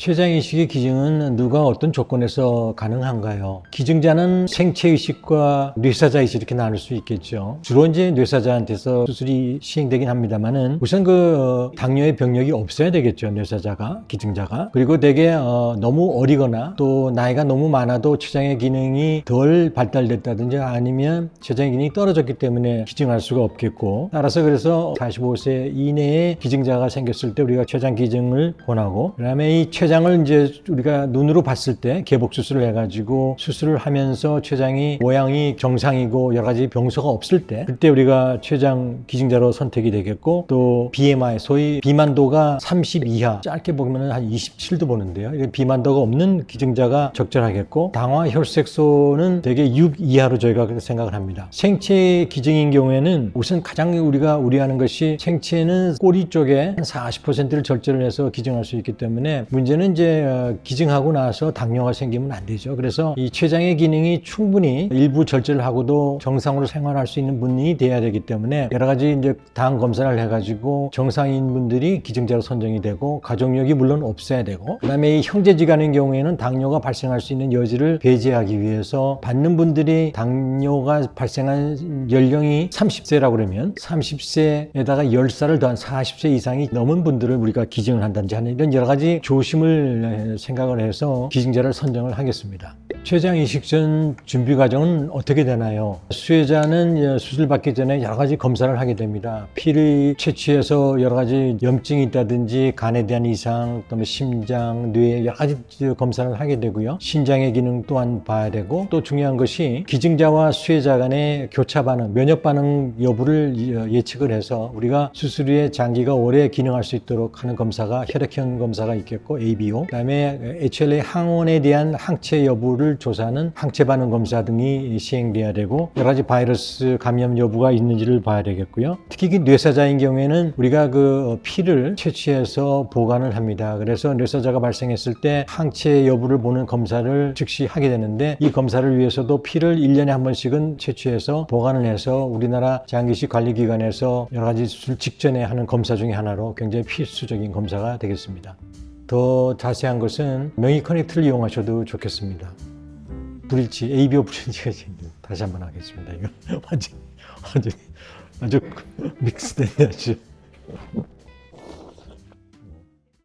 췌장이식의 기증은 누가 어떤 조건에서 가능한가요? 기증자는 생체의식과 뇌사자의식 이렇게 나눌 수 있겠죠. 주로 이제 뇌사자한테서 수술이 시행되긴 합니다만은 우선 당뇨의 병력이 없어야 되겠죠. 뇌사자가, 기증자가. 그리고 되게 너무 어리거나 또 나이가 너무 많아도 췌장의 기능이 덜 발달됐다든지 아니면 췌장의 기능이 떨어졌기 때문에 기증할 수가 없겠고, 따라서 그래서 45세 이내에 기증자가 생겼을 때 우리가 췌장 기증을 권하고, 그다음에 이 췌장을 이제 우리가 눈으로 봤을 때 개복 수술을 해가지고 수술을 하면서 췌장이 모양이 정상이고 여러 가지 병소가 없을 때, 그때 우리가 췌장 기증자로 선택이 되겠고, 또 BMI 소위 비만도가 30 이하, 짧게 보면 한 27도 보는데요. 비만도가 없는 기증자가 적절하겠고, 당화 혈색소는 대개 6 이하로 저희가 그렇게 생각을 합니다. 생체 기증인 경우에는 우선 가장 우리가 우려하는 것이, 생체는 꼬리 쪽에 한 40%를 절제를 해서 기증할 수 있기 때문에 문제는 이제 기증하고 나서 당뇨가 생기면 안 되죠. 그래서 이 췌장의 기능이 충분히 일부 절제를 하고도 정상으로 생활할 수 있는 분이 돼야 되기 때문에 여러 가지 이제 당 검사를 해가지고 정상인 분들이 기증자로 선정이 되고, 가족력이 물론 없어야 되고, 그다음에 이 형제지간인 경우에는 당뇨가 발생할 수 있는 여지를 배제하기 위해서 받는 분들이 당뇨가 발생한 연령이 30세라고 그러면 30세에다가 10살을 더한 40세 이상이 넘은 분들을 우리가 기증을 한다든지 하는 이런 여러 가지 조심을 생각을 해서 기증자를 선정을 하겠습니다. 췌장 이식 전 준비 과정은 어떻게 되나요? 수혜자는 수술 받기 전에 여러 가지 검사를 하게 됩니다. 피를 채취해서 여러 가지 염증이 있다든지 간에 대한 이상, 또 심장, 뇌 여러 가지 검사를 하게 되고요. 신장의 기능 또한 봐야 되고, 또 중요한 것이 기증자와 수혜자 간의 교차 반응, 면역 반응 여부를 예측을 해서 우리가 수술 후에 장기가 오래 기능할 수 있도록 하는 검사가 혈액형 검사가 있겠고, ABO, 그다음에 HLA 항원에 대한 항체 여부를 조사하는 항체 반응 검사 등이 시행돼야 되고, 여러 가지 바이러스 감염 여부가 있는지를 봐야 되겠고요. 특히 뇌사자인 경우에는 우리가 피를 채취해서 보관을 합니다. 그래서 뇌사자가 발생했을 때 항체 여부를 보는 검사를 즉시 하게 되는데, 이 검사를 위해서도 피를 1년에 한 번씩은 채취해서 보관을 해서 우리나라 장기식 관리기관에서 여러 가지 수술 직전에 하는 검사 중에 하나로 굉장히 필수적인 검사가 되겠습니다. 더 자세한 것은 명의 커넥트를 이용하셔도 좋겠습니다. 불일치, ABO 불일치가 생깁니다. 다시 한번 하겠습니다. 이거 완전 믹스된 아주.